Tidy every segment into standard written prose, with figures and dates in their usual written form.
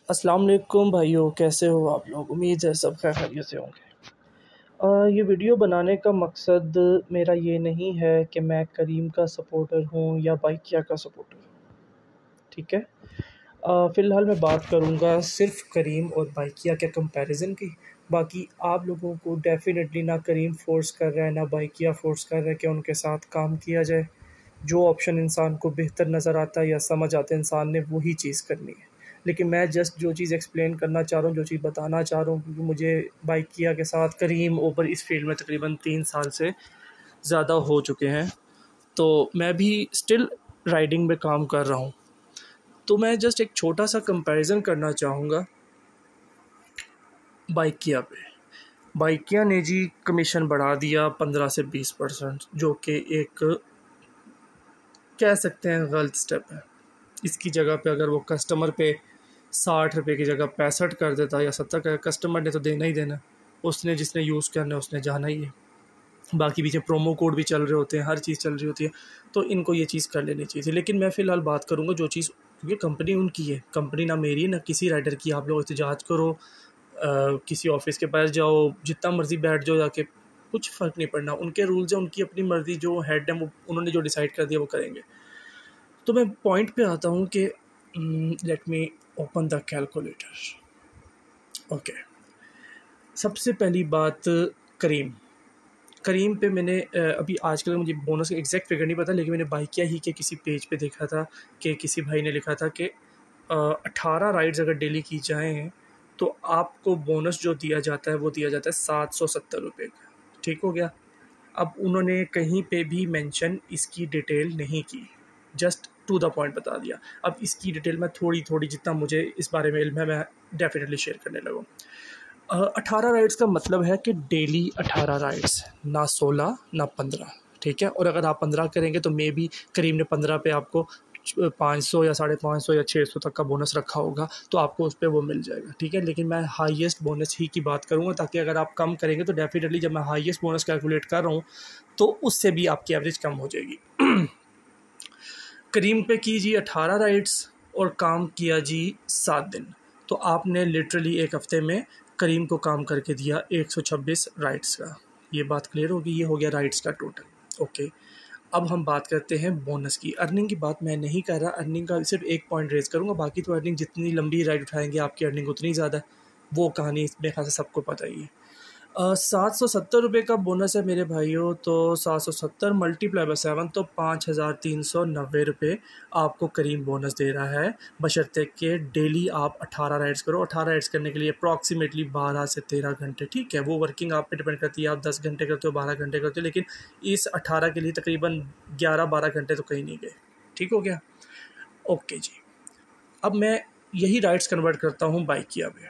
अस्सलाम वालेकुम भाइयों, कैसे हो आप लोग। उम्मीद है सब खैरियत से होंगे। ये वीडियो बनाने का मकसद मेरा ये नहीं है कि मैं करीम का सपोर्टर हूँ या बाइकिया का सपोर्टर हूँ, ठीक है। फ़िलहाल मैं बात करूँगा सिर्फ़ करीम और बाइकिया के कंपैरिज़न की। बाकी आप लोगों को डेफ़िनेटली ना करीम फ़ोर्स कर रहा है ना बाइकिया फ़ोर्स कर रहा है कि उनके साथ काम किया जाए। जो ऑप्शन इंसान को बेहतर नज़र आता है या समझ आता है, इंसान ने वही चीज़ करनी है। लेकिन मैं जस्ट जो चीज़ एक्सप्लेन करना चाह रहा हूँ, जो चीज़ बताना चाह रहा हूँ, क्योंकि मुझे बाइकिया के साथ करीम ऊपर इस फ़ील्ड में तकरीबन 3 साल से ज़्यादा हो चुके हैं, तो मैं भी स्टिल राइडिंग में काम कर रहा हूँ। तो मैं जस्ट एक छोटा-सा कंपैरिज़न करना चाहूँगा बाइकिया पे। बाइकिया ने जी कमीशन बढ़ा दिया 15 से 20%, जो कि एक कह सकते हैं गलत स्टेप है। इसकी जगह पे अगर वो कस्टमर पे 60 रुपये की जगह 65 कर देता या 70 का, कस्टमर ने तो देना ही देना। उसने जिसने यूज़ करना है उसने जाना ही है। बाकी पीछे प्रोमो कोड भी चल रहे होते हैं, हर चीज़ चल रही होती है, तो इनको ये चीज़ कर लेनी चाहिए थी। लेकिन मैं फ़िलहाल बात करूँगा जो चीज़, क्योंकि कंपनी उनकी है, कंपनी ना मेरी ना किसी राइडर की। आप लोग एहतजाज करो, किसी ऑफ़िस के पास जाओ, जितना मर्ज़ी बैठ जाओ जाके, कुछ फ़र्क नहीं पड़ना। उनके रूल्स हैं, उनकी अपनी मर्ज़ी, जो हेड है वो उन्होंने जो डिसाइड कर दिया वो करेंगे। तो मैं पॉइंट पे आता हूँ कि let me open the calculator. Okay, सबसे पहली बात, करीम। करीम पे मैंने अभी आजकल मुझे बोनस का एग्जैक्ट फिगर नहीं पता, लेकिन मैंने बाइकिया ही के किसी पेज पे देखा था कि किसी भाई ने लिखा था कि 18 राइड्स अगर डेली की जाएँ तो आपको बोनस जो दिया जाता है वो दिया जाता है 770 रुपये का। ठीक हो गया। अब उन्होंने कहीं पे भी मेंशन इसकी डिटेल नहीं की, जस्ट टू द पॉइंट बता दिया। अब इसकी डिटेल मैं थोड़ी-थोड़ी जितना मुझे इस बारे में इल्म है मैं डेफ़िनेटली शेयर करने लगा हूँ। 18 राइड्स का मतलब है कि डेली 18 राइड्स, ना 16 ना 15, ठीक है। और अगर आप 15 करेंगे तो मे बी करीम ने 15 पे आपको 500 या 550 या 600 तक का बोनस रखा होगा, तो आपको उस पे वो मिल जाएगा, ठीक है। लेकिन मैं हाईएस्ट बोनस ही की बात करूँगा, ताकि अगर आप कम करेंगे तो डेफिनेटली जब मैं हाईएस्ट बोनस कैलकुलेट कर रहा हूँ तो उससे भी आपकी एवरेज कम हो जाएगी। करीम पे की जी 18 राइड्स और काम किया जी 7 दिन, तो आपने लिटरली एक हफ्ते में करीम को काम करके दिया 126 राइड्स का। ये बात क्लियर होगी, ये हो गया राइड्स का टोटल। ओके, अब हम बात करते हैं बोनस की। अर्निंग की बात मैं नहीं कर रहा, अर्निंग का सिर्फ एक पॉइंट रेज़ करूँगा, बाकी तो अर्निंग जितनी लंबी राइड उठाएँगे आपकी अर्निंग उतनी ज़्यादा है। वो कहानी मेरे ख़्याल से सबको पता ही है। 770 रुपये का बोनस है मेरे भाइयों, तो 770 मल्टीप्लाई बाय 7 तो 5390 रुपये आपको करीम बोनस दे रहा है, बशर्ते कि डेली आप 18 राइड्स करो। 18 राइड्स करने के लिए अप्रॉक्सीमेटली 12 से 13 घंटे, ठीक है। वो वर्किंग आप पे डिपेंड करती है, आप 10 घंटे करते हो, 12 घंटे करते हो, लेकिन इस 18 के लिए तकरीबन 11-12 घंटे तो कहीं नहीं गए। ठीक हो गया। ओके जी, अब मैं यही राइड्स कन्वर्ट करता हूँ बाइकिया में।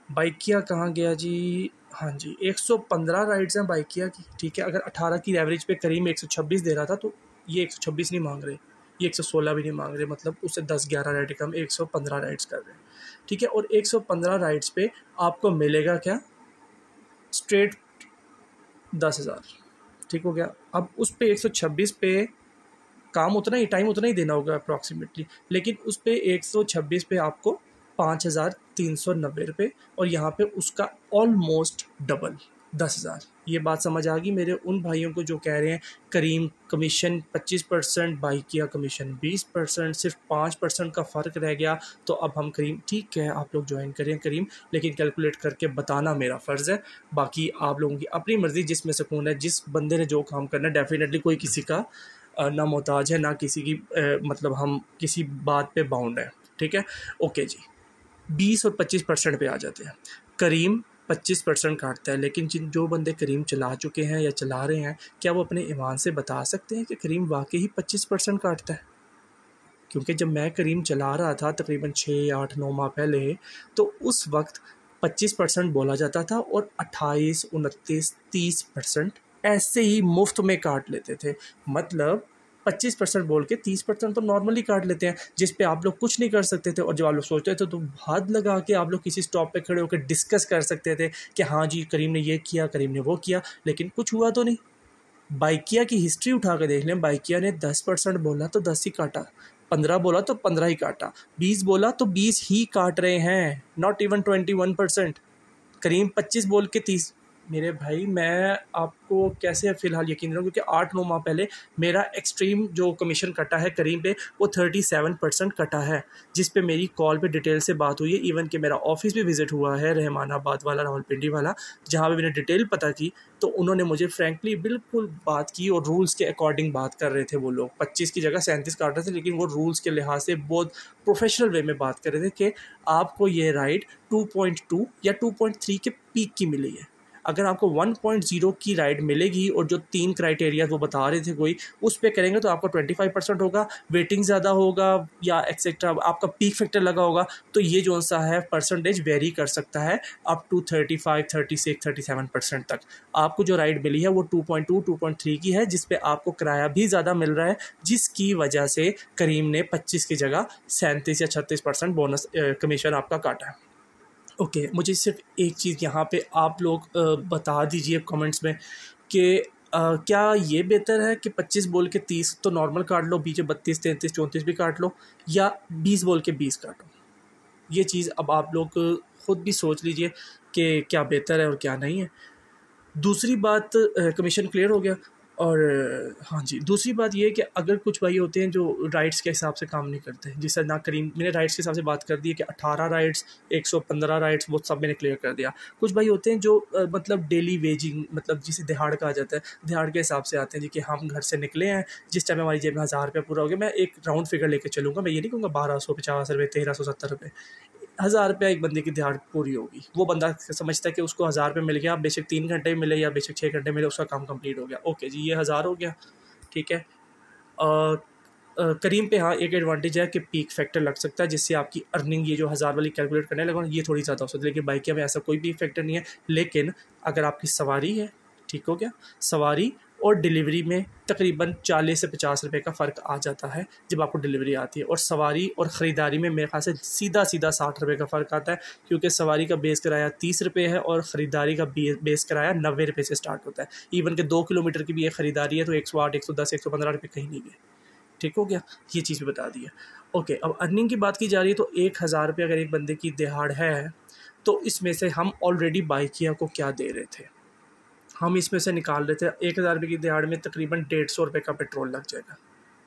बाइकिया कहाँ गया जी, हाँ जी, 115 राइड्स हैं बाइकिया की, ठीक है। अगर 18 की एवरेज पे करीम 126 दे रहा था, तो ये 126 नहीं मांग रहे, ये 116 भी नहीं मांग रहे, मतलब उससे 10-11 राइड कम 115 राइड्स कर रहे हैं, ठीक है। और 115 राइड्स पे आपको मिलेगा क्या, स्ट्रेट 10,000, ठीक हो गया। अब उस पे 126 पे काम उतना ही, टाइम उतना ही देना होगा अप्रॉक्सीमेटली, लेकिन उस पे 126 पे आपको 5,390 रुपये, और यहाँ पे उसका ऑलमोस्ट डबल 10,000। ये बात समझ आ गई मेरे उन भाइयों को जो कह रहे हैं करीम कमीशन 25%, बाइकिया कमीशन 20%, सिर्फ 5% का फ़र्क रह गया, तो अब हम करीम, ठीक है आप लोग ज्वाइन करें करीम, लेकिन कैलकुलेट करके बताना मेरा फ़र्ज़ है। बाकी आप लोगों की अपनी मर्ज़ी, जिसमें सुकून है, जिस बंदे ने जो काम करना है, डेफिनेटली कोई किसी का ना मोहताज है, ना किसी की मतलब हम किसी बात पे बाउंड है, ठीक है। ओके जी, 20 और 25% पे आ जाते हैं। करीम 25% काटता है, लेकिन जिन जो बंदे करीम चला चुके हैं या चला रहे हैं, क्या वो अपने ईमान से बता सकते हैं कि करीम वाकई ही 25% काटता है? क्योंकि जब मैं करीम चला रहा था तकरीबन 6-8-9 माह पहले, तो उस वक्त 25% बोला जाता था और 28, 29, 30% ऐसे ही मुफ्त में काट लेते थे। मतलब 25% बोल के 30% तो नॉर्मली काट लेते हैं, जिस पे आप लोग कुछ नहीं कर सकते थे, और जब आप लोग सोचते थे तो हाथ लगा के आप लोग किसी स्टॉप पे खड़े होकर डिस्कस कर सकते थे कि हाँ जी करीम ने ये किया, करीम ने वो किया, लेकिन कुछ हुआ तो नहीं। बाइकिया की हिस्ट्री उठा के देख लें, बाइकिया ने 10% बोला तो 10 ही काटा, 15 बोला तो 15 ही काटा, 20 बोला तो 20 ही काट रहे हैं, नॉट इवन 21%। करीम 25 बोल के 30। मेरे भाई मैं आपको कैसे फ़िलहाल यकीन दिलाऊं, क्योंकि 8-9 माह पहले मेरा एक्सट्रीम जो कमीशन कटा है करीम पे वो 37% कटा है, जिस पे मेरी कॉल पे डिटेल से बात हुई है। इवन कि मेरा ऑफिस भी विज़िट हुआ है, रहमानाबाद वाला, रावलपिंडी वाला, जहाँ पे मैंने डिटेल पता की, तो उन्होंने मुझे फ्रैंकली बिल्कुल बात की और रूल्स के अकॉर्डिंग बात कर रहे थे। वो लोग 25 की जगह 37 काट रहे थे, लेकिन वो रूल्स के लिहाज से बहुत प्रोफेशनल वे में बात कर रहे थे कि आपको ये राइड 2.2 या 2.3 के पीक की मिली है। अगर आपको 1.0 की राइड मिलेगी और जो 3 क्राइटेरिया वो बता रहे थे कोई, उस पे करेंगे तो आपका 25% होगा, वेटिंग ज़्यादा होगा या एक्सेट्रा, आपका पीक फैक्टर लगा होगा, तो ये जो सा है परसेंटेज वेरी कर सकता है अप टू 35, 36, 37% तक। आपको जो राइड मिली है वो 2.2, 2.3 की है, जिस पे आपको किराया भी ज़्यादा मिल रहा है, जिसकी वजह से करीम ने 25 की जगह 37 या 36% बोनस कमीशन आपका काटा है। ओके, मुझे सिर्फ एक चीज़ यहाँ पे आप लोग बता दीजिए कमेंट्स में कि क्या ये बेहतर है कि 25 बोल के 30 तो नॉर्मल काट लो, बीच में 32, 33, 34 भी काट लो, या 20 बोल के 20 काटो? ये चीज़ अब आप लोग खुद भी सोच लीजिए कि क्या बेहतर है और क्या नहीं है। दूसरी बात, कमीशन क्लियर हो गया। और हाँ जी, दूसरी बात ये है कि अगर कुछ भाई होते हैं जो राइड्स के हिसाब से काम नहीं करते, जैसे ना करीम मैंने राइड्स के हिसाब से बात कर दी है कि 18 राइड्स, 115 राइड्स, वो सब मैंने क्लियर कर दिया। कुछ भाई होते हैं जो मतलब डेली वेजिंग, मतलब जिसे दिहाड़ कहा जाता है, दिहाड़ के हिसाब से आते हैं जी, कि हम घर से निकले हैं, जिस टाइम हमारी जेब में 1000 रुपये पूरा हो गया, मैं एक राउंड फिगर लेके चलूँगा, मैं ये नहीं कहूँगा 1250 रुपये, 1370 रुपये, 1000 रुपया एक बंदे की दिहाड़ पूरी होगी। वो बंदा समझता है कि उसको 1000 रुपये मिल गया, बेशक 3 घंटे में मिले या बेशक 6 घंटे मिले, उसका काम कंप्लीट हो गया। ओके जी, ये 1000 हो गया, ठीक है। करीम पे हाँ एक एडवांटेज है कि पीक फैक्टर लग सकता है, जिससे आपकी अर्निंग ये जो 1000 वाली कैलकुलेट करने लगा ये थोड़ी ज़्यादा हो सकती है, लेकिन बाइकिया में ऐसा कोई भी फैक्टर नहीं है। लेकिन अगर आपकी सवारी है, ठीक हो गया, सवारी और डिलीवरी में तकरीबन 40 से 50 रुपये का फ़र्क आ जाता है जब आपको डिलीवरी आती है, और सवारी और ख़रीदारी में मेरे ख्याल से सीधा 60 रुपये का फ़र्क आता है, क्योंकि सवारी का बेस किराया 30 रुपये है और ख़रीदारी का बेस किराया 90 रुपये से स्टार्ट होता है। इवन के 2 किलोमीटर की भी एक ख़रीदारी है तो 108, 110, 115 रुपये कहीं नहीं गए, ठीक हो गया। ये चीज़ भी बता दी है। ओके, अब अर्निंग की बात की जा रही है तो 1000 रुपये अगर एक बंदे की दिहाड़ है, तो इसमें से हम ऑलरेडी बाइकिया को क्या दे रहे थे, हम इसमें से निकाल रहे थे 1000 रुपये की दिहाड़ में तकरीबन 150 रुपये का पेट्रोल लग जाएगा,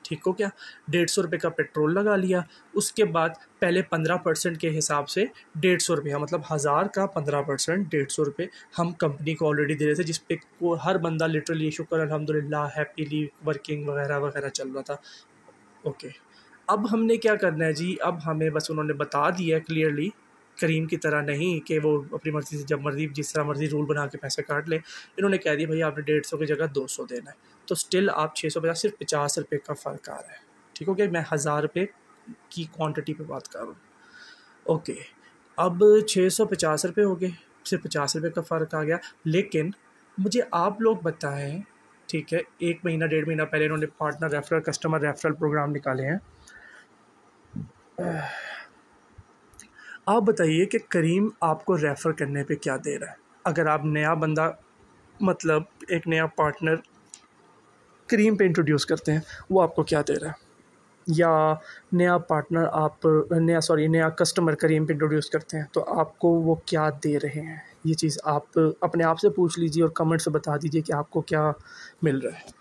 ठीक हो गया। 150 रुपये का पेट्रोल लगा लिया, उसके बाद पहले 15% के हिसाब से 150 रुपया, मतलब 1000 का 15% 150 रुपये हम कंपनी को ऑलरेडी दे रहे थे, जिस पे को हर बंदा लिटरली शुक्र अल्हम्दुलिल्लाह हैप्पीली वर्किंग वगैरह वगैरह चल रहा था। ओके, अब हमने क्या करना है जी, अब हमें बस उन्होंने बता दिया क्लियरली, करीम की तरह नहीं कि वो अपनी मर्ज़ी से जब मर्ज़ी जिस तरह मर्ज़ी रूल बना के पैसे काट ले। इन्होंने कह दिया भाई आपने 150 की जगह 200 देना है, तो स्टिल आप 650, सिर्फ 50 रुपये का फ़र्क आ रहा है, ठीक हो गया। मैं 1000 रुपये की क्वांटिटी पे बात कर रहा हूँ। ओके, अब 650 रुपये हो गए, सिर्फ 50 रुपये का फ़र्क आ गया। लेकिन मुझे आप लोग बताएं, ठीक है, 1 महीना 1.5 महीना पहले इन्होंने partner referral, customer referral program निकाले हैं। आप बताइए कि करीम आपको रेफ़र करने पे क्या दे रहा है। अगर आप नया बंदा, मतलब एक नया पार्टनर करीम पे इंट्रोड्यूस करते हैं, वो आपको क्या दे रहा है, या नया पार्टनर आप नया कस्टमर करीम पे इंट्रोड्यूस करते हैं तो आपको वो क्या दे रहे हैं। ये चीज़ आप अपने आप से पूछ लीजिए और कमेंट से बता दीजिए कि आपको क्या मिल रहा है।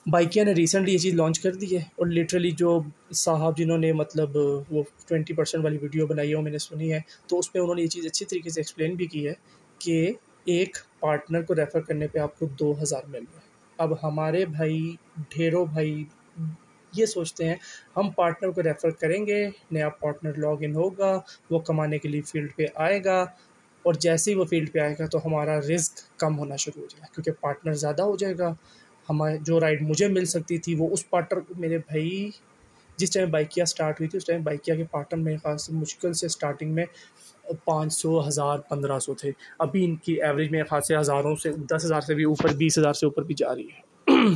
बाइकिया ने रिसेंटली ये चीज़ लॉन्च कर दी है, और लिटरली जो साहब जिन्होंने मतलब वो 20% वाली वीडियो बनाई है वो मैंने सुनी है, तो उसमें उन्होंने ये चीज़ अच्छी तरीके से एक्सप्लेन भी की है कि एक पार्टनर को रेफ़र करने पे आपको 2000 मिल रहा है। अब हमारे भाई ढेरों भाई ये सोचते हैं हम पार्टनर को रेफ़र करेंगे, नया पार्टनर लॉग इन होगा, वो कमाने के लिए फ़ील्ड पे आएगा, और जैसे ही वो फ़ील्ड पे आएगा तो हमारा रिस्क कम होना शुरू हो जाएगा, क्योंकि पार्टनर ज़्यादा हो जाएगा। हमारे जो राइड मुझे मिल सकती थी वो उस पार्टनर को, मेरे भाई जिस टाइम बाइकिया स्टार्ट हुई थी उस टाइम बाइकिया के पार्टनर मेरे ख़ास से मुश्किल से स्टार्टिंग में 500, 1000, 1500 थे। अभी इनकी एवरेज मेरे ख़ास से हज़ारों से, 10,000 से भी ऊपर, 20,000 से ऊपर भी जा रही है।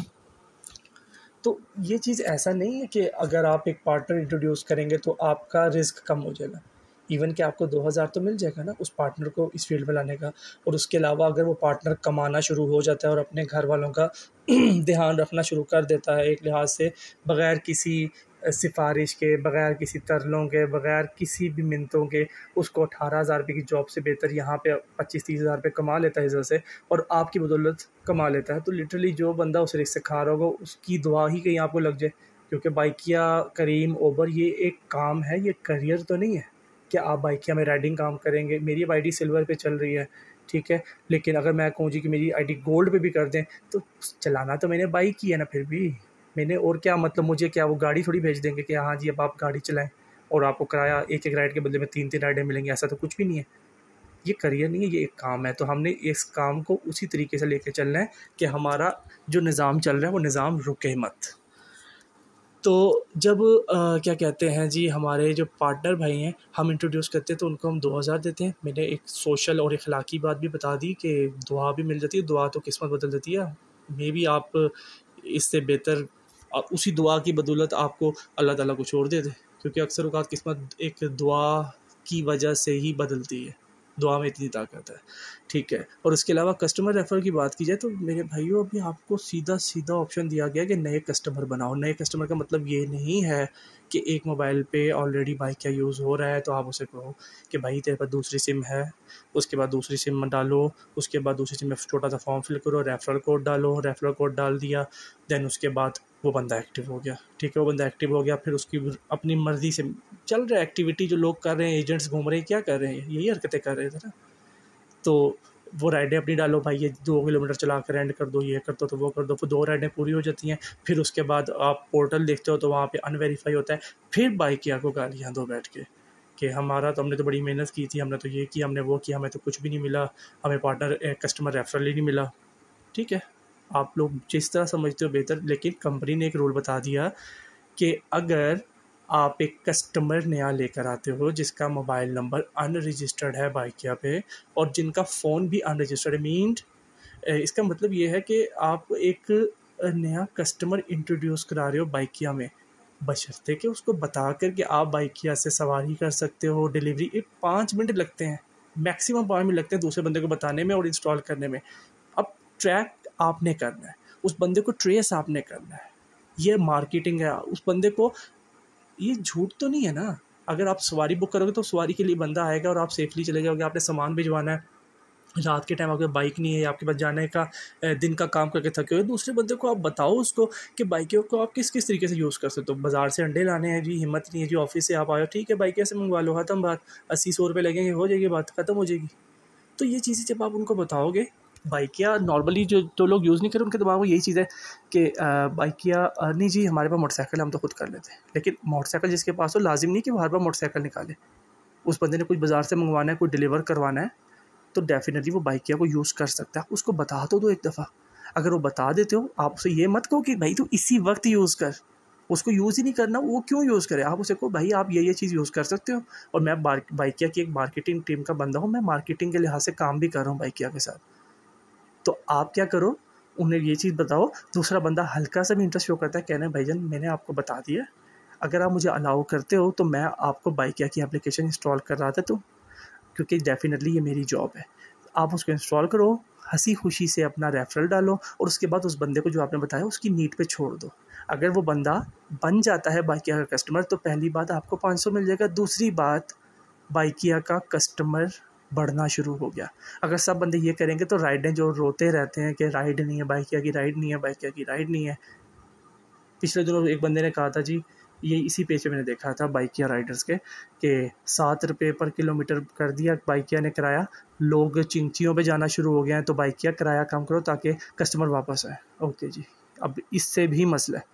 तो ये चीज़ ऐसा नहीं है कि अगर आप एक पार्टनर इंट्रोड्यूस करेंगे तो आपका रिस्क कम हो जाएगा। इवन कि आपको 2000 तो मिल जाएगा ना उस पार्टनर को इस फील्ड में लाने का। और उसके अलावा अगर वो पार्टनर कमाना शुरू हो जाता है और अपने घर वालों का ध्यान रखना शुरू कर देता है एक लिहाज से, बग़ैर किसी सिफ़ारिश के, बग़ैर किसी तरलों के, बग़ैर किसी भी मिन्नतों के, उसको 18,000 रुपये की जॉब से बेहतर यहाँ पे 25-30 हज़ार रुपये कमा लेता है इस वजह से, और आपकी बदौलत कमा लेता है, तो लिटरली जो बंदा उस रिस्क से खा रहा होगा उसकी दुआ ही कहीं आपको लग जाए। क्योंकि बाइकिया, करीम, ओबर ये एक काम है, ये करियर तो नहीं है कि आप बाइकिया में राइडिंग काम करेंगे। मेरी अब आईडी सिल्वर पे चल रही है, ठीक है, लेकिन अगर मैं कहूँ जी कि मेरी आईडी गोल्ड पे भी कर दें तो चलाना तो मैंने बाइक ही है ना। फिर भी मैंने, और क्या मतलब, मुझे क्या वो गाड़ी थोड़ी भेज देंगे कि हाँ जी अब आप गाड़ी चलाएं और आपको किराया एक एक राइड के बदले में 3-3 राइडें मिलेंगी, ऐसा तो कुछ भी नहीं है। ये करियर नहीं है, ये एक काम है। तो हमने इस काम को उसी तरीके से लेके चलना है कि हमारा जो निज़ाम चल रहा है वो निज़ाम रुके मत। तो जब क्या कहते हैं जी, हमारे जो पार्टनर भाई हैं हम इंट्रोड्यूस करते हैं तो उनको हम 2000 देते हैं। मैंने एक सोशल और अखलाकी बात भी बता दी कि दुआ भी मिल जाती है, दुआ तो किस्मत बदल देती है। मे बी आप इससे बेहतर उसी दुआ की बदौलत आपको अल्लाह ताला कुछ और दे दे, क्योंकि अक्सर औक़ात किस्मत एक दुआ की वजह से ही बदलती है। दुआ में इतनी ताकत है, ठीक है। और उसके अलावा कस्टमर रेफ़रल की बात की जाए तो मेरे भाइयों अभी आपको सीधा-सीधा ऑप्शन दिया गया है कि नए कस्टमर बनाओ। नए कस्टमर का मतलब ये नहीं है कि एक मोबाइल पे ऑलरेडी बाइकिया यूज़ हो रहा है तो आप उसे कहो कि भाई तेरे पास दूसरी सिम है, उसके बाद दूसरी सिम डालो, उसके बाद दूसरी सिम में छोटा-सा फॉर्म फिल करो, रेफ़रल कोड डालो, रेफ़रल कोड डाल दिया, देन उसके बाद वो बंदा एक्टिव हो गया, ठीक है। वो बंदा एक्टिव हो गया, फिर उसकी अपनी मर्ज़ी से चल रहा है एक्टिविटी जो लोग कर रहे हैं, एजेंट्स घूम रहे हैं, क्या कर रहे हैं, यही हरकतें कर रहे थे ना। तो वो राइडें अपनी डालो भाई, ये 2 किलोमीटर चला कर एंड कर दो, ये कर दो तो वो कर दो, फिर 2 राइडें पूरी हो जाती हैं। फिर उसके बाद आप पोर्टल देखते हो तो वहाँ पे अनवेरीफाई होता है। फिर बाइकिया को गालियाँ दो बैठ के कि हमारा तो, हमने तो बड़ी मेहनत की थी, हमने तो ये किया, हमने वो किया, हमें तो कुछ भी नहीं मिला, हमें पार्टनर कस्टमर रेफरल ही नहीं मिला। ठीक है, आप लोग जिस तरह समझते हो बेहतर, लेकिन कंपनी ने एक रूल बता दिया कि अगर आप एक कस्टमर नया लेकर आते हो जिसका मोबाइल नंबर अनरजिस्टर्ड है बाइकिया पे और जिनका फ़ोन भी अनरजिस्टर्ड है, मीन इसका मतलब ये है कि आप एक नया कस्टमर इंट्रोड्यूस करा रहे हो बाइकिया में, बशर्ते कि उसको बता कर कि आप बाइकिया से सवारी कर सकते हो। डिलीवरी एक 5 मिनट लगते हैं, मैक्सिमम 5 मिनट लगते हैं दूसरे बंदे को बताने में और इंस्टॉल करने में। अब ट्रैक आपने करना है, उस बंदे को ट्रेस आपने करना है, ये मार्केटिंग है। उस बंदे को, ये झूठ तो नहीं है ना। अगर आप सवारी बुक करोगे तो सवारी के लिए बंदा आएगा और आप सेफली चले जाओगे। आपने सामान भिजवाना है, रात के टाइम आपके बाइक नहीं है, आपके पास जाने का दिन का काम करके थके हुए, दूसरे बंदे को आप बताओ उसको कि बाइकों को आप किस किस तरीके से यूज़ कर सकते हो। बाज़ार से अंडे लाने हैं जी, हिम्मत नहीं है जी, ऑफिस से आप आए हो, ठीक है बाइक से मंगवा लो, ख़त्म बात। 80-100 रुपये लगेंगे, हो जाएगी बात, ख़त्म हो जाएगी। तो ये चीज़ें जब आप उनको बताओगे, बाइकिया नॉर्मली जो लोग यूज़ नहीं करें उनके दिमाग में यही चीज़ है कि बाइकिया नहीं जी हमारे पास मोटरसाइकिल, हम तो खुद कर लेते हैं। लेकिन मोटरसाइकिल जिसके पास हो, लाजिम नहीं कि वो हर बार मोटरसाइकिल निकाले। उस बंदे ने कुछ बाज़ार से मंगवाना है, कुछ डिलीवर करवाना है, तो डेफिनेटली वो बाइकिया को यूज़ कर सकता है। उसको बता तो दो एक दफ़ा। अगर वो बता देते हो, आप उसे ये मत कहो कि भाई तू इसी वक्त यूज़ कर, उसको यूज़ ही नहीं करना, वो क्यों यूज़ करे। आप उसे कहो भाई आप ये चीज़ यूज़ कर सकते हो, और मैं बाइकिया की एक मार्केटिंग टीम का बंदा हूँ, मैं मार्केटिंग के लिहाज से काम भी कर रहा हूँ बाइकिया के साथ। तो आप क्या करो, उन्हें ये चीज़ बताओ, दूसरा बंदा हल्का सा भी इंटरेस्ट शो करता है, कहना है भाईजान मैंने आपको बता दिया, अगर आप मुझे अलाउ करते हो तो मैं आपको बाइकिया की एप्लीकेशन इंस्टॉल कर रहा था, तो क्योंकि डेफिनेटली ये मेरी जॉब है। आप उसको इंस्टॉल करो, हंसी खुशी से अपना रेफरल डालो, और उसके बाद उस बंदे को जो आपने बताया उसकी नीड पे छोड़ दो। अगर वो बंदा बन जाता है बाइकिया का कस्टमर तो पहली बात आपको 500 मिल जाएगा, दूसरी बात बाइकिया का कस्टमर बढ़ना शुरू हो गया। अगर सब बंदे ये करेंगे तो राइडें, जो रोते रहते हैं कि राइड नहीं है बाइकिया की, राइड नहीं है बाइकिया की, राइड नहीं है। पिछले दिनों एक बंदे ने कहा था जी, ये इसी पेज पे मैंने देखा था बाइकिया राइडर्स के, कि 7 रुपये पर किलोमीटर कर दिया बाइकिया ने किराया, लोग चिंचियों पे जाना शुरू हो गए हैं, तो बाइकिया किराया कम करो ताकि कस्टमर वापस आए। ओके जी, अब इससे भी मसला है।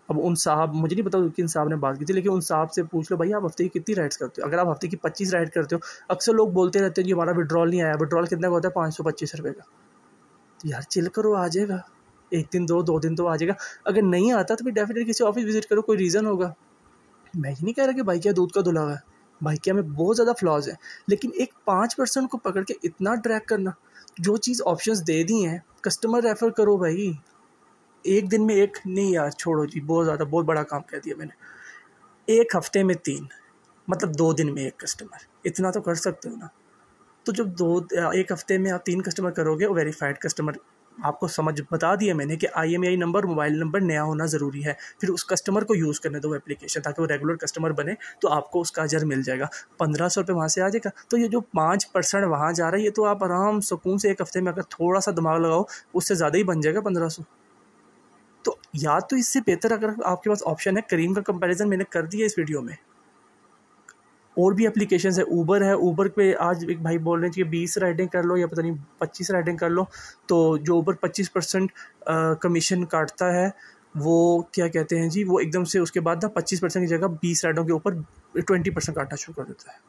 अब उन साहब, मुझे नहीं पता किन साहब ने बात की थी, लेकिन उन साहब से पूछ लो भाई आप हफ्ते की कितनी राइड्स करते हो। अगर आप हफ्ते की 25 राइड करते हो, अक्सर लोग बोलते रहते हैं जी हमारा विड्रॉल नहीं आया। विड्रॉल कितना का होता है? 525 रुपये का। तो यार चिल करो, आ जाएगा, एक दिन दो दिन तो आ जाएगा। अगर नहीं आता तो फिर डेफिनेटली किसी ऑफिस विजिट करो, कोई रीज़न होगा। मैं ये नहीं कह रहा कि बाइकिया दूध का धुला हुआ है, बाइकिया में बहुत ज़्यादा फ्लॉज है, लेकिन एक 5% को पकड़ के इतना ट्रैक करना, जो चीज़ ऑप्शंस दे दी हैं, कस्टमर रेफर करो भाई। एक दिन में एक नहीं यार, छोड़ो जी, बहुत बड़ा काम कह दिया मैंने। एक हफ्ते में 3, मतलब 2 दिन में एक कस्टमर, इतना तो कर सकते हो ना। तो जब 1 हफ्ते में आप 3 कस्टमर करोगे, और वेरीफाइड कस्टमर, आपको समझ बता दिया मैंने कि IMEI नंबर, मोबाइल नंबर नया होना ज़रूरी है। फिर उस कस्टमर को यूज़ करने दो वो एप्लीकेशन, ताकि वो रेगुलर कस्टमर बने, तो आपको उसका अजर मिल जाएगा। 1500 रुपये वहाँ से आ जाएगा। तो ये जो 5% वहाँ जा रहा है, ये तो आप आराम सुकून से 1 हफ्ते में अगर थोड़ा सा दिमाग लगाओ, उससे ज़्यादा ही बन जाएगा 1500। तो या तो इससे बेहतर अगर आपके पास ऑप्शन है, करीम का कंपैरिजन मैंने कर दिया इस वीडियो में। और भी एप्लीकेशंस है, ऊबर है। ऊबर पे आज एक भाई बोल रहे हैं कि 20 राइडिंग कर लो या पता नहीं 25 राइडिंग कर लो, तो जो ऊबर 25% कमीशन काटता है, वो क्या कहते हैं जी, वो एकदम से उसके बाद ना 25% की जगह 20 राइडों के ऊपर 20% काटना शुरू कर देता है।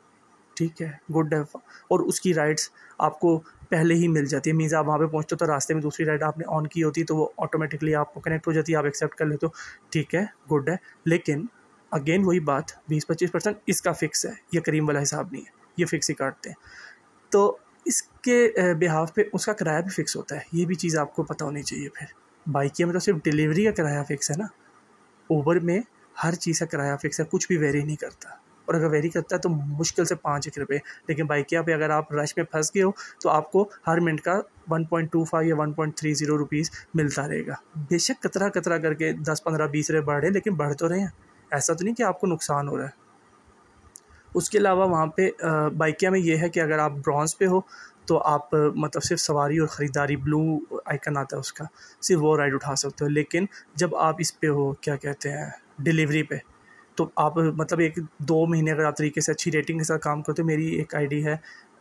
ठीक है, गुड है। और उसकी राइड्स आपको पहले ही मिल जाती है। मीन्स आप वहाँ पे पहुँचते हो तो रास्ते में दूसरी राइड आपने ऑन की होती है, तो वो ऑटोमेटिकली आपको कनेक्ट हो जाती है, आप एक्सेप्ट कर लेते हो। ठीक है, गुड है। लेकिन अगेन वही बात, 20-25% इसका फ़िक्स है, ये करीम वाला हिसाब नहीं है, ये फ़िक्स ही काटते हैं। तो इसके बिहाफ़ पे उसका किराया भी फ़िक्स होता है, ये भी चीज़ आपको पता होनी चाहिए। फिर बाइकिया में तो सिर्फ डिलीवरी का किराया फ़िक्स है ना, ऊबर में हर चीज़ का किराया फ़िक्स है, कुछ भी वेरी नहीं करता। और अगर वेरी करता है तो मुश्किल से 5-1 रुपये। लेकिन बाइकिया पे अगर आप रश में फंस गए हो, तो आपको हर मिनट का 1.25 या 1.30 रुपीज़ मिलता रहेगा। बेशक कतरा कतरा करके 10-15-20 रुपये बढ़ रहे हैं, लेकिन बढ़ तो रहे हैं। ऐसा तो नहीं कि आपको नुकसान हो रहा है। उसके अलावा वहाँ पे बाइकिया में ये है कि अगर आप ब्रॉन्ज़ पे हो, तो आप मतलब सिर्फ सवारी और ख़रीदारी, ब्लू आइकन आता है उसका, सिर्फ वो राइड उठा सकते हो। लेकिन जब आप इस पे हो, क्या कहते हैं, डिलीवरी पे, तो आप मतलब 1-2 महीने अगर आप तरीके से अच्छी रेटिंग के साथ काम करते हो। मेरी एक आईडी है,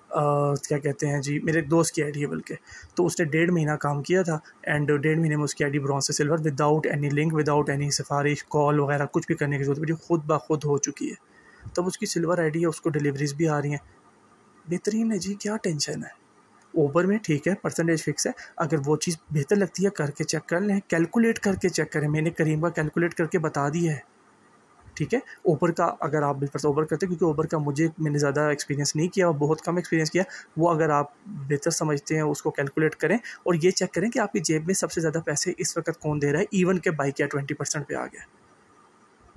क्या कहते हैं जी, मेरे एक दोस्त की आईडी है बल्कि, तो उसने 1.5 महीना काम किया था, एंड 1.5 महीने में उसकी आईडी ब्रॉन्ज से silver, without any link, without any सिफारिश, कॉल वगैरह कुछ भी करने की जरूरत नहीं, खुद ब खुद हो चुकी है। तब उसकी सिल्वर आईडी है, उसको डिलीवरीज भी आ रही हैं। बेहतरीन है जी, क्या टेंशन है। ऊबर में ठीक है, परसेंटेज फिक्स है। अगर वो चीज़ बेहतर लगती है, करके चेक कर लें, कैलकुलेट करके चेक करें। मैंने करीम का कैलकुलेट करके बता दिया है। ठीक है, ऊबर का अगर आप बिल्कुल ऊबर करते हैं, क्योंकि ऊबर का मैंने ज़्यादा एक्सपीरियंस नहीं किया और बहुत कम एक्सपीरियंस किया। वो अगर आप बेहतर समझते हैं, उसको कैलकुलेट करें और ये चेक करें कि आपकी जेब में सबसे ज़्यादा पैसे इस वक्त कौन दे रहा है। इवन के बाइक या 20% पे आ गया,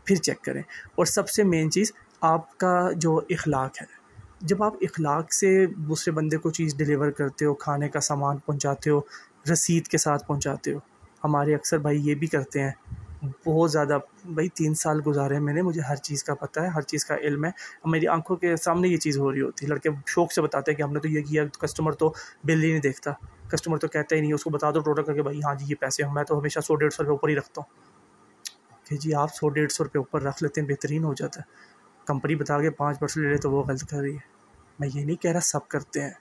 फिर चेक करें। और सबसे मेन चीज़ आपका जो इखलाक है। जब आप इखलाक से दूसरे बंदे को चीज़ डिलीवर करते हो, खाने का सामान पहुंचाते हो, रसीद के साथ पहुंचाते हो। हमारे अक्सर भाई ये भी करते हैं, बहुत ज़्यादा। भाई 3 साल गुजारे हैं मैंने, मुझे हर चीज़ का पता है, हर चीज़ का इल्म है। मेरी आंखों के सामने ये चीज़ हो रही होती है। लड़के शौक से बताते हैं कि हमने तो ये किया, कस्टमर तो बिल ही नहीं देखता, कस्टमर तो कहता ही नहीं, उसको बता दो टोटल करके, भाई हाँ जी ये पैसे हैं। मैं तो हमेशा 100-150 रुपये ऊपर ही रखता हूँ। कि जी आप 100-150 रुपये ऊपर रख लेते हैं, बेहतरीन हो जाता है। कंपनी बता के 5% ले ले तो वो गलत कर रही है। मैं ये नहीं कह रहा सब करते हैं,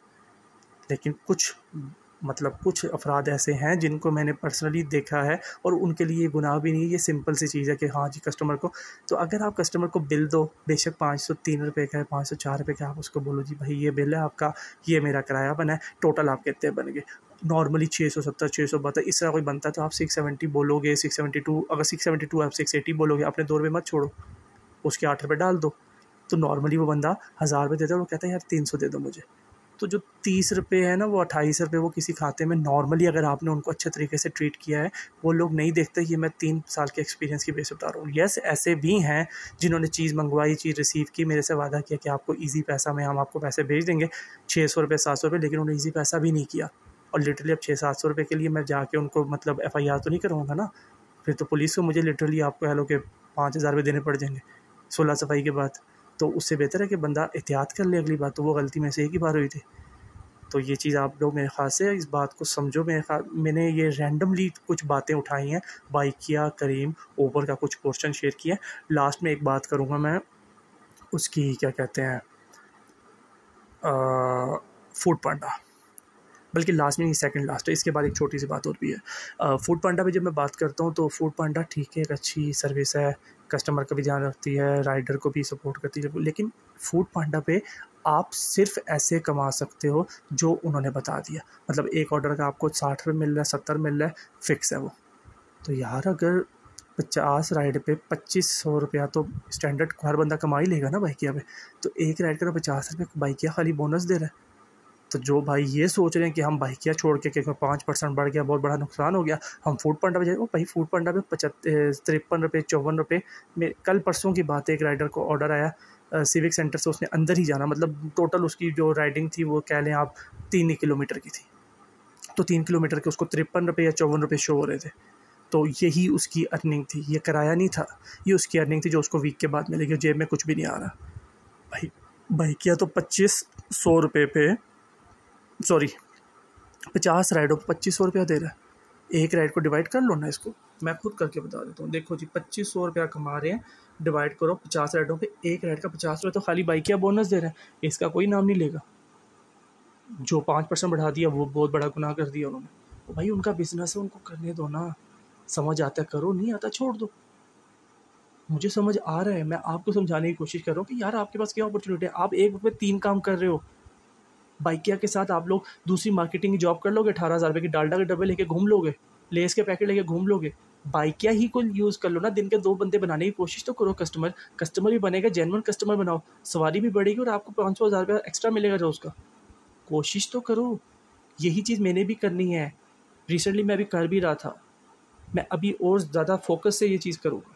लेकिन कुछ अफराद ऐसे हैं जिनको मैंने पर्सनली देखा है, और उनके लिए गुनाह भी नहीं है। ये सिंपल सी चीज़ है कि हाँ जी कस्टमर को, तो अगर आप कस्टमर को बिल दो, बेशक 503 रुपये का है, 504 रुपये का, आप उसको बोलो जी भाई ये बिल है आपका, ये मेरा किराया बना है, टोटल आप कितने बन गए। नॉर्मली 670, 672 इस तरह कोई बनता है, तो आप 670 बोलोगे, 672। अगर 672 आप 680 बोलोगे, अपने 2 रुपये मत छोड़ो, उसके 8 रुपये डाल दो। तो नॉर्मली वो बंदा 1000 रुपये देता है, वो कहता है यार 300 दे दो मुझे। तो जो 30 रुपये है ना, वो 28 रुपये वो किसी खाते में नॉर्मली अगर आपने उनको अच्छे तरीके से ट्रीट किया है, वो लोग नहीं देखते। ये मैं 3 साल के एक्सपीरियंस की बेस बता रहा हूँ। यस, ऐसे भी हैं जिन्होंने चीज़ मंगवाई, चीज़ रिसीव की, मेरे से वादा किया कि आपको ईजी पैसा में हम आपको पैसे भेज देंगे, 600 रुपये 700 रुपये, लेकिन उन्होंने ईजी पैसा भी नहीं किया। और लिटरली अब 600-700 रुपये के लिए मैं जाके उनको मतलब FIR तो नहीं करूँगा ना, फिर तो पुलिस को मुझे लिटरली आपको हेलो के 5000 रुपये देने पड़ जाएंगे 16 सफाई के बाद। तो उससे बेहतर है कि बंदा एहतियात कर ले अगली बार। तो वो गलती में से एक ही बार हुई थी। तो ये चीज़ आप लोग मेरे ख़्याल से इस बात को समझो। मैंने ये रैंडमली कुछ बातें उठाई हैं, बाइकिया, करीम, ऊबर का कुछ पोर्शन शेयर किया है। लास्ट में एक बात करूँगा मैं, उसकी क्या कहते हैं, फूड पांडा, बल्कि लास्ट में नहीं, सेकंड लास्ट है। इसके बाद एक छोटी सी बात और भी है। फूड पांडा पे जब मैं बात करता हूँ, तो फूड पांडा ठीक है, एक अच्छी सर्विस है, कस्टमर का भी ध्यान रखती है, राइडर को भी सपोर्ट करती है। लेकिन फूड पांडा पे आप सिर्फ ऐसे कमा सकते हो जो उन्होंने बता दिया। मतलब एक ऑर्डर का आपको 60 रुपये मिल रहा है, 70 मिल रहा है, फिक्स है वो। तो यार अगर 50 राइड पे 2500 रुपया तो स्टैंडर्ड हर बंदा कमा ही लेगा ना बाइकिया पे। तो एक राइड का तो 50 रुपये बाइकिया खाली बोनस दे रहा है। तो जो भाई ये सोच रहे हैं कि हम बाइकिया छोड़ के 5% बढ़ गया, बहुत बड़ा नुकसान हो गया, हम फूड पांडा पे जाए, वो भाई फूड पांडा पे 53 रुपये 54 रुपये में, कल परसों की बात है, एक राइडर को ऑर्डर आया सिविक सेंटर से उसने अंदर ही जाना, मतलब टोटल उसकी जो राइडिंग थी वो कह लें आप 3 किलोमीटर की थी, तो 3 किलोमीटर के उसको 53 रुपये या 54 रुपये शो हो रहे थे। तो यही उसकी अर्निंग थी, ये किराया नहीं था, ये उसकी अर्निंग थी जो उसको वीक के बाद मिलेगी, जेब में कुछ भी नहीं आ रहा। भाई भाई किया तो 2500 रुपये पे, सॉरी 50 राइडों पर 2500 रुपया दे रहा है। एक राइड को डिवाइड कर लो ना, इसको मैं खुद करके बता देता हूँ। देखो जी 2500 रुपया कमा रहे हैं, डिवाइड करो 50 राइडों पे, एक राइड का 50 रुपये, तो खाली बाइकिया बोनस दे रहे हैं, इसका कोई नाम नहीं लेगा। जो 5% बढ़ा दिया वो बहुत बड़ा गुनाह कर दिया उन्होंने। तो भाई उनका बिजनेस है, उनको करने दो ना, समझ आता है करो, नहीं आता छोड़ दो। मुझे समझ आ रहा है, मैं आपको समझाने की कोशिश कर रहा हूँ कि यार आपके पास क्या अपॉर्चुनिटी है, आप एक वक्त में 3 काम कर रहे हो। बाइकिया के साथ आप लोग दूसरी मार्केटिंग की जॉब कर लोगे, 18,000 रुपये की डालडा के डब्बे लेके घूम लोगे, लेस के पैकेट लेके घूम लोगे। बाइकिया ही को यूज़ कर लो ना, दिन के 2 बंदे बनाने की कोशिश तो करो। कस्टमर कस्टमर भी बनेगा, जेन्युइन कस्टमर बनाओ, सवारी भी बढ़ेगी और आपको 500-1000 रुपया एक्स्ट्रा मिलेगा रोज़ का। कोशिश तो करो, यही चीज़ मैंने भी करनी है। रिसेंटली मैं अभी कर भी रहा था, मैं अभी और ज़्यादा फोकस से ये चीज़ करूँगा।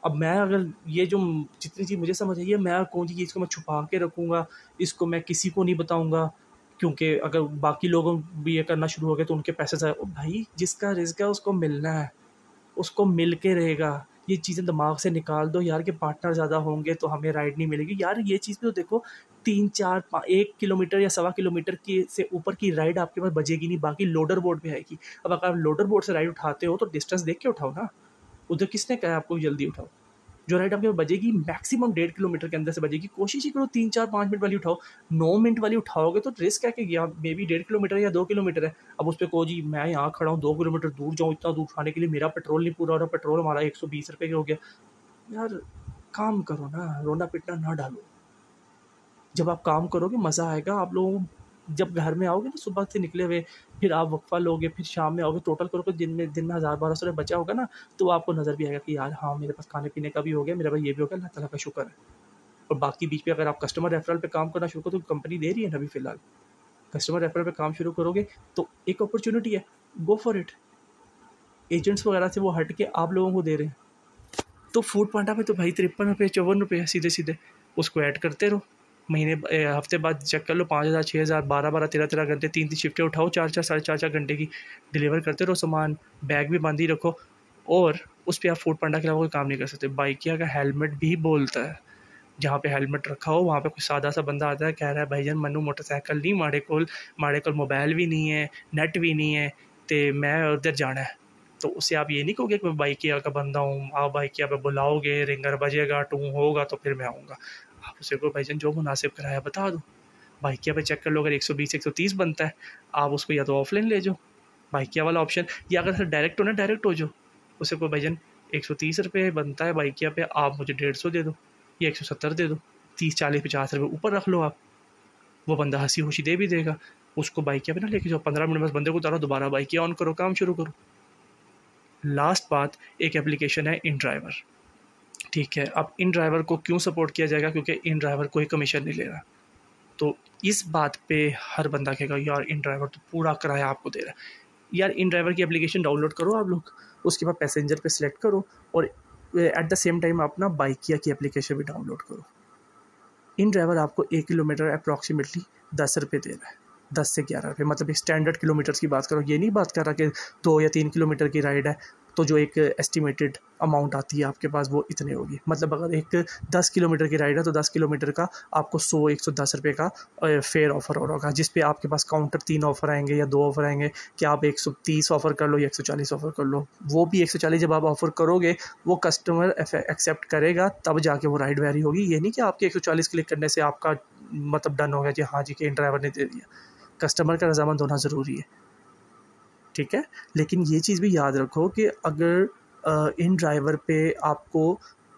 अब मैं अगर ये जो जितनी चीज़ मुझे समझ आई है, मैं कौन सी चीज़ को मैं छुपा के रखूँगा, इसको मैं किसी को नहीं बताऊँगा, क्योंकि अगर बाकी लोगों भी ये करना शुरू हो गए तो उनके पैसे ज़ाया। ओ भाई जिसका रिज़्क है उसको मिलना है, उसको मिल के रहेगा। ये चीज़ें दिमाग से निकाल दो यार, कि पार्टनर ज़्यादा होंगे तो हमें राइड नहीं मिलेगी। यार ये चीज़ भी तो देखो, 1 किलोमीटर या 1.25 किलोमीटर की से ऊपर की राइड आपके पास बजेगी नहीं, बाकी लोडर बोर्ड पे आएगी। अब अगर आप लोडर बोर्ड से राइड उठाते हो तो डिस्टेंस देख के उठाओ ना, उधर किसने कहा आपको जल्दी उठाओ। जो राइड आपके पास बजेगी मैक्सिमम 1.5 किलोमीटर के अंदर से बजेगी, कोशिश ही करो 3 4 5 मिनट वाली उठाओ। 9 मिनट वाली उठाओगे तो रिस्क है कि या मे बी 1.5 किलोमीटर या 2 किलोमीटर है। अब उस पर कहो जी मैं यहाँ खड़ा हूँ 2 किलोमीटर दूर जाऊँ, इतना दूर उठाने के लिए मेरा पेट्रोल नहीं पूरा हो रहा, पेट्रोल हमारा 120 रुपये का हो गया। यार काम करो ना, रोना पिटना ना डालो। जब आप काम करोगे मज़ा आएगा आप लोगों को। जब घर में आओगे ना सुबह से निकले हुए, फिर आप वक्फा लोगे, फिर शाम में आओगे, टोटल करोगे दिन में 1000-1200 रुपये बचा होगा ना, तो आपको नज़र भी आएगा कि यार हाँ मेरे पास खाने पीने का भी हो गया, मेरे पास ये भी हो गया, अल्लाह ताला का शुक्र है। और बाकी बीच में अगर आप कस्टमर रेफरल पे काम करना शुरू करो, तो कंपनी दे रही है ना अभी फ़िलहाल, कस्टमर रेफरल पे काम शुरू करोगे तो एक अपॉर्चुनिटी है, गो फॉर इट। एजेंट्स वगैरह से वो हट के आप लोगों को दे रहे हैं। तो फूड पांडा पे तो भाई 53 रुपये 54 रुपये है सीधे सीधे, उसको ऐड करते रहो। महीने हफ्ते बाद चेक कर लो, 5,000 6,000 12 13 घंटे, 3 शिफ्टें उठाओ, 4 साढ़े 4 घंटे की, डिलीवर करते रहो सामान, बैग भी बांध ही रखो। और उस पर आप फूड पांडा के अलावा कोई काम नहीं कर सकते। बाइकिया का हेलमेट भी बोलता है, जहाँ पे हेलमेट रखा हो वहाँ पे कोई सादा सा बंदा आता है, कह रहा है भाईजान मैनू मोटरसाइकिल नहीं, माड़े कोल मोबाइल भी नहीं है, नेट भी नहीं है, तो मैं उधर जाना है। तो उससे आप ये नहीं कहोगे कि मैं बाइकिया का बंदा हूँ, आप बाइकिया पे बुलाओगे, रिंगर बजेगा, टू होगा तो फिर मैं आऊँगा। आप उसे को भाईजान जो मुनासिब किराया बता दो। बाइकिया पे चेक कर लो, अगर 120 130 बनता है, आप उसको या तो ऑफलाइन ले जाओ, बाइकिया वाला ऑप्शन, या अगर सर डायरेक्ट हो ना, डायरेक्ट हो जाओ। उसे को भाईजान 130 रुपये बनता है बाइकिया पे, आप मुझे 150 दे दो या 170 दे दो, 30 40 50 रुपये ऊपर रख लो आप। वो बंदा हंसी खुशी दे भी देगा। उसको बाइकिया पे ना लेके जाओ, 15 मिनट बस बंदे को उतारो, दोबारा बाइकिया ऑन करो, काम शुरू करो। लास्ट बात, एक एप्लीकेशन है इन ड्राइवर। ठीक है, अब इन ड्राइवर को क्यों सपोर्ट किया जाएगा, क्योंकि इन ड्राइवर कोई कमीशन नहीं ले रहा। तो इस बात पे हर बंदा कहेगा यार इन ड्राइवर तो पूरा किराया आपको दे रहा है। यार इन ड्राइवर की एप्लीकेशन डाउनलोड करो आप लोग, उसके बाद पैसेंजर पे सिलेक्ट करो, और एट द सेम टाइम अपना बाइकिया की एप्लीकेशन भी डाउनलोड करो। इन ड्राइवर आपको 1 किलोमीटर अप्रॉक्सीमेटली 10 रुपये दे रहा है, 10 से 11 रुपये, मतलब एक स्टैंडर्ड किलोमीटर्स की बात करो, ये नहीं बात कर रहा कि 2 या 3 किलोमीटर की राइड है तो जो एक एस्टिमेटेड अमाउंट आती है आपके पास वो इतने होगी। मतलब अगर एक 10 किलोमीटर की राइड है तो 10 किलोमीटर का आपको 100-110 रुपये का फेयर ऑफर हो रहा होगा, जिस पे आपके पास काउंटर 3 ऑफर आएंगे या 2 ऑफर आएंगे कि आप 130 ऑफर कर लो या 140 ऑफर कर लो। वो भी 140 जब आप ऑफर करोगे वो कस्टमर एक्सेप्ट करेगा, तब जाके वो राइड वैरी होगी। ये नहीं कि आपके 140 क्लिक करने से आपका मतलब डन हो गया कि हाँ जी कि ड्राइवर ने दे दिया। कस्टमर का रजामंद होना ज़रूरी है, ठीक है। लेकिन ये चीज़ भी याद रखो कि अगर इन ड्राइवर पे आपको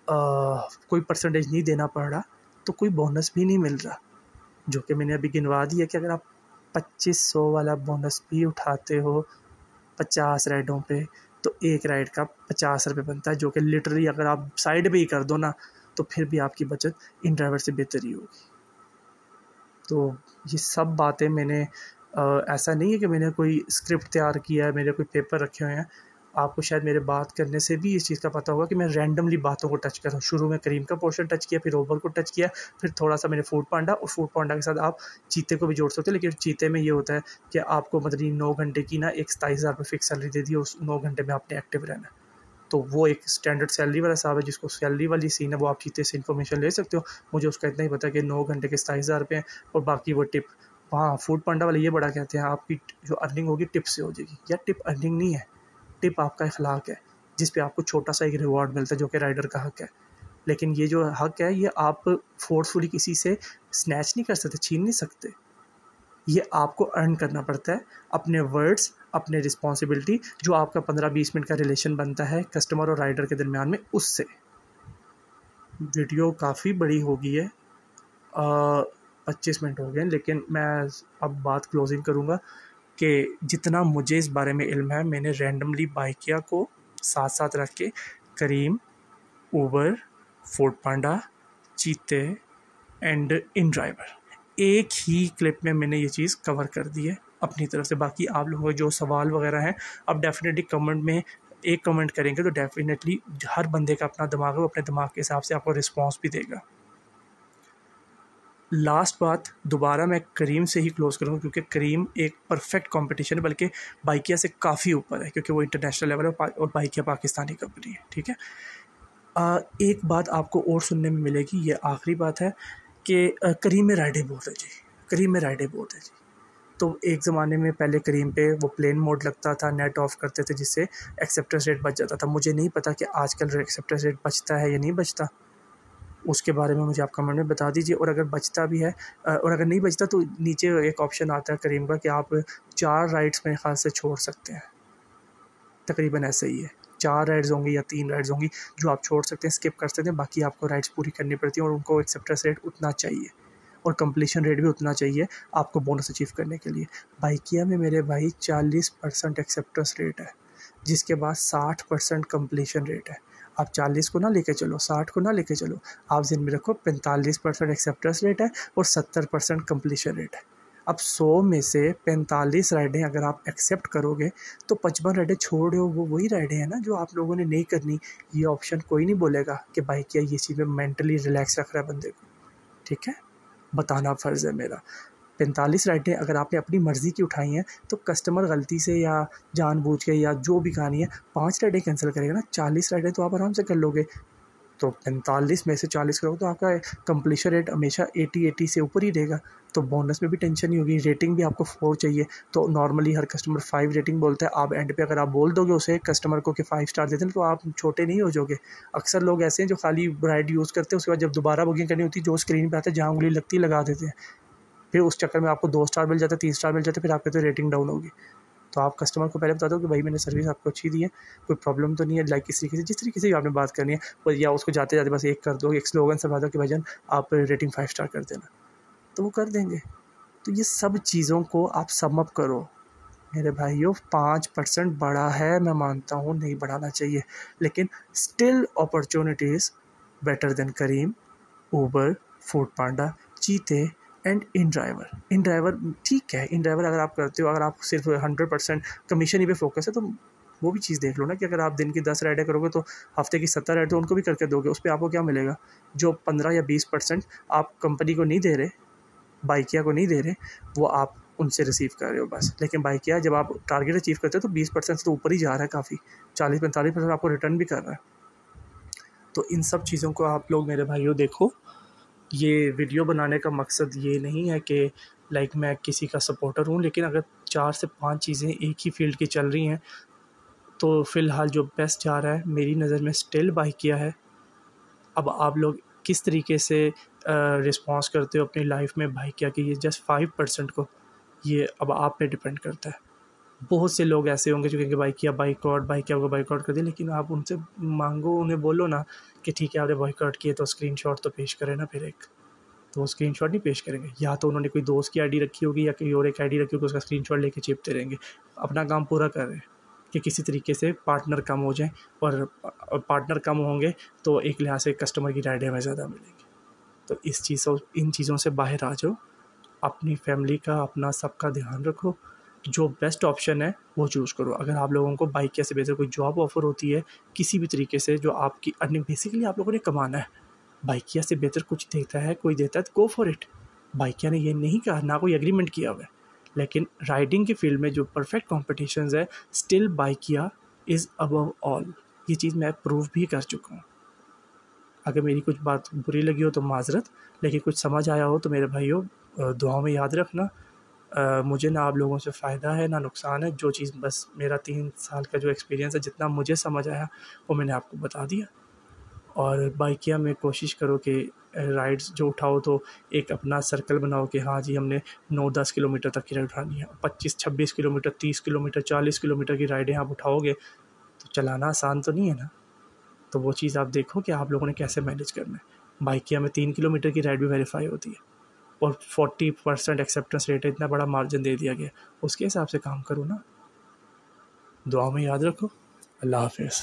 कोई परसेंटेज नहीं देना पड़ रहा तो कोई बोनस भी नहीं मिल रहा, जो कि मैंने अभी गिनवा दिया कि अगर आप 2500 वाला बोनस भी उठाते हो 50 राइडों पे, तो एक राइड का 50 रुपये बनता है, जो कि लिटरली अगर आप साइड पे ही कर दो ना तो फिर भी आपकी बचत इन ड्राइवर से बेहतर ही होगी। तो ये सब बातें मैंने ऐसा नहीं है कि मैंने कोई स्क्रिप्ट तैयार किया है, मेरे कोई पेपर रखे हुए हैं। आपको शायद मेरे बात करने से भी इस चीज़ का पता होगा कि मैं रैंडमली बातों को टच कर रहा हूँ। शुरू में करीम का पोर्शन टच किया, फिर ओबर को टच किया, फिर थोड़ा सा मैंने फूड पांडा, और फूड पांडा के साथ आप चीते को भी जोड़ सकते हो। लेकिन चीते में ये होता है कि आपको मतलब 9 घंटे की ना एक 27,000 रुपये फिक्स सैलरी दे दी, उस 9 घंटे में आपने एक्टिव रहना है। तो वो एक स्टैंडर्ड सैलरी वाला हिसाब है, जिसको सैलरी वाली सीन है वो आप चीते से इन्फॉर्मेशन ले सकते हो। मुझे उसका इतना ही पता है कि 9 घंटे के 27,000 रुपये हैं, और बाकी वो टिप। हाँ, फूड पांडा वाले ये बड़ा कहते हैं आपकी जो अर्निंग होगी टिप से हो जाएगी। यार टिप अर्निंग नहीं है, टिप आपका अखलाक है, जिस पे आपको छोटा सा एक रिवॉर्ड मिलता है जो कि राइडर का हक है। लेकिन ये जो हक है ये आप फोर्सफुली किसी से स्नैच नहीं कर सकते, छीन नहीं सकते। ये आपको अर्न करना पड़ता है अपने वर्ड्स, अपने रिस्पॉन्सिबिलिटी, जो आपका 15-20 मिनट का रिलेशन बनता है कस्टमर और राइडर के दरमियान में, उससे। वीडियो काफ़ी बड़ी हो गई है, 25 मिनट हो गए, लेकिन मैं अब बात क्लोजिंग करूँगा कि जितना मुझे इस बारे में इल्म है, मैंने रैंडमली बाइकिया को साथ साथ रख के करीम, उबर, फूड पांडा, चीते एंड इन ड्राइवर, एक ही क्लिप में मैंने ये चीज़ कवर कर दी है अपनी तरफ से। बाकी आप लोगों के जो सवाल वगैरह हैं, आप डेफिनेटली कमेंट में एक कमेंट करेंगे तो डेफिनेटली हर बंदे का अपना दिमाग है, वो अपने दिमाग के हिसाब से आपको रिस्पॉन्स भी देगा। लास्ट बात दोबारा मैं करीम से ही क्लोज़ करूँगा, क्योंकि करीम एक परफेक्ट कंपटीशन है, बल्कि बाइकिया से काफ़ी ऊपर है, क्योंकि वो इंटरनेशनल लेवल है और बाइकिया पाकिस्तानी कंपनी है, ठीक है। एक बात आपको और सुनने में मिलेगी, ये आखिरी बात है कि करीम में राइडें बहुत है जी, करीम में राइडें बहुत है जी। तो एक ज़माने में पहले करीम पे वो प्लेन मोड लगता था, नेट ऑफ करते थे, जिससे एक्सेप्टेंस रेट बच जाता था। मुझे नहीं पता कि आजकल एक्सेप्टेंस रेट बचता है या नहीं बचता, उसके बारे में मुझे आप कमेंट में बता दीजिए। और अगर बचता भी है और अगर नहीं बचता तो नीचे एक ऑप्शन आता है करीम का कि आप 4 राइड्स मेरे ख्याल से छोड़ सकते हैं, तकरीबन ऐसे ही है। 4 राइड्स होंगी या 3 राइड्स होंगी जो आप छोड़ सकते हैं, स्किप कर सकते हैं, बाकी आपको राइड्स पूरी करनी पड़ती है, और उनको एक्सेप्टेंस रेट उतना चाहिए और कंप्लीशन रेट भी उतना चाहिए आपको बोनस अचीव करने के लिए। बाइकिया में मेरे भाई 40% एक्सेप्टेंस रेट है, जिसके बाद 60% कंप्लीशन रेट है। आप 40 को ना लेके चलो, 60 को ना लेके चलो, आप जिन में रखो 45% एक्सेप्टेंस रेट है और 70% कंप्लीशन रेट है। अब 100 में से 45 राइडें अगर आप एक्सेप्ट करोगे तो 55 राइडें छोड़ रहे हो, वो वही राइडें हैं ना जो आप लोगों ने नहीं करनी। ये ऑप्शन कोई नहीं बोलेगा कि बाइकिया ये चीज़ में मेंटली रिलैक्स रख रहा है बंदे को, ठीक है। बताना फ़र्ज़ है मेरा। 45 राइडें अगर आपने अपनी मर्ज़ी की उठाई हैं तो कस्टमर गलती से या जानबूझ के या जो भी कहानी है 5 राइडें कैंसिल करेगा ना, 40 राइडें तो आप आराम से कर लोगे। तो 45 में से 40 करोगे तो आपका कंप्लीशन रेट हमेशा 80 से ऊपर ही रहेगा, तो बोनस में भी टेंशन नहीं होगी। रेटिंग भी आपको 4 चाहिए, तो नॉर्मली हर कस्टमर 5 रेटिंग बोलता है। आप एंड पे अगर आप बोल दोगे उसे कस्टमर को कि 5 स्टार देते हैं तो आप छोटे नहीं हो जाओगे। अक्सर लोग ऐसे हैं जो खाली राइड यूज़ करते हैं, उसके बाद जब दोबारा बुकिंग करनी होती है जो स्क्रीन पे आता है जहाँ उंगली लगती है लगा देते हैं, फिर उस चक्कर में आपको 2 स्टार मिल जाता है, 3 स्टार मिल जाते हैं, फिर आप कहते हो रेटिंग डाउन होगी। तो आप कस्टमर को पहले बता दो कि भाई मैंने सर्विस आपको अच्छी दी है, कोई प्रॉब्लम तो नहीं है, लाइक इस तरीके से जिस तरीके से भी आपने बात करनी है, और या उसको जाते जाते बस एक कर दो, एक स्लोगन से बता दो कि भाईजान आप रेटिंग 5 स्टार कर देना, तो वो कर देंगे। तो ये सब चीज़ों को आप सम अप करो मेरे भाइयों। 5% बड़ा है, मैं मानता हूँ नहीं बढ़ाना चाहिए, लेकिन स्टिल अपॉर्चुनिटीज़ बेटर देन करीम, उबर, फूड पांडा, चीते एंड इन ड्राइवर ठीक है। इन ड्राइवर अगर आप करते हो, अगर आप सिर्फ 100% कमीशन ही पे फोकस है तो वो भी चीज़ देख लो ना कि अगर आप दिन की 10 राइडें करोगे तो हफ्ते की 70 राइड तो उनको भी करके दोगे, उस पर आपको क्या मिलेगा। जो 15 या 20% आप कंपनी को नहीं दे रहे, बाइकिया को नहीं दे रहे, वो आप उनसे रिसीव कर रहे हो बस। लेकिन बाइकिया जब आप टारगेट अचीव करते हो तो 20% से तो ऊपर ही जा रहा है, काफ़ी 40-45% आपको रिटर्न भी कर रहा है। तो इन सब चीज़ों को आप लोग मेरे भाइयों देखो। ये वीडियो बनाने का मकसद ये नहीं है कि लाइक मैं किसी का सपोर्टर हूँ, लेकिन अगर 4 से 5 चीज़ें एक ही फील्ड की चल रही हैं तो फ़िलहाल जो बेस्ट जा रहा है मेरी नज़र में स्टिल बाइकिया है। अब आप लोग किस तरीके से रिस्पॉन्स करते हो अपनी लाइफ में बाइकिया की, ये जस्ट 5% को, ये अब आप पे डिपेंड करता है। बहुत से लोग ऐसे होंगे जो कहेंगे बाइकिया को बाइकआउट कर दिया, लेकिन आप उनसे मांगो, उन्हें बोलो ना कि ठीक है आपने बाइकआउट किए तो स्क्रीनशॉट तो पेश करें ना, फिर एक तो वो स्क्रीनशॉट नहीं पेश करेंगे। या तो उन्होंने कोई दोस्त की आईडी रखी होगी या कोई और एक आईडी रखी होगी, उसका स्क्रीनशॉट लेके चिपते रहेंगे। अपना काम पूरा कर रहे हैं कि किसी तरीके से पार्टनर कम हो जाए, और पार्टनर कम होंगे तो एक लिहाज से कस्टमर की राइडें हमें ज़्यादा मिलेंगी। तो इन चीज़ों से बाहर आ जाओ, अपनी फैमिली का अपना सबका ध्यान रखो, जो बेस्ट ऑप्शन है वो चूज़ करो। अगर आप लोगों को बाइकिया से बेहतर कोई जॉब ऑफ़र होती है किसी भी तरीके से जो आपकी अर्निंग, बेसिकली आप लोगों ने कमाना है, बाइकिया से बेहतर कुछ देता है कोई देता है तो गो फॉर इट। बाइकिया ने ये नहीं कहा, ना कोई एग्रीमेंट किया हुआ है, लेकिन राइडिंग के फील्ड में जो परफेक्ट कॉम्पिटिशन्स है still Bykea is above all. ये चीज़ मैं प्रूव भी कर चुका हूँ। अगर मेरी कुछ बात बुरी लगी हो तो माजरत, लेकिन कुछ समझ आया हो तो मेरे भाइयों दुआओं में याद रखना। मुझे ना आप लोगों से फ़ायदा है ना नुकसान है, जो चीज़ बस मेरा 3 साल का जो एक्सपीरियंस है जितना मुझे समझ आया वो मैंने आपको बता दिया। और बाइकिया में कोशिश करो कि राइड्स जो उठाओ तो एक अपना सर्कल बनाओ कि हाँ जी हमने 9-10 किलोमीटर तक की राइड उठानी है। 25-26 किलोमीटर, 30 किलोमीटर, 40 किलोमीटर की राइडें आप उठाओगे तो चलाना आसान तो नहीं है ना। तो वो चीज़ आप देखो कि आप लोगों ने कैसे मैनेज करना है। बाइकिया में 3 किलोमीटर की राइड भी वेरीफाई होती है और 40% एक्सेप्टेंस रेट है, इतना बड़ा मार्जिन दे दिया गया, उसके हिसाब से काम करो ना। दुआ में याद रखो। अल्लाह हाफिज़।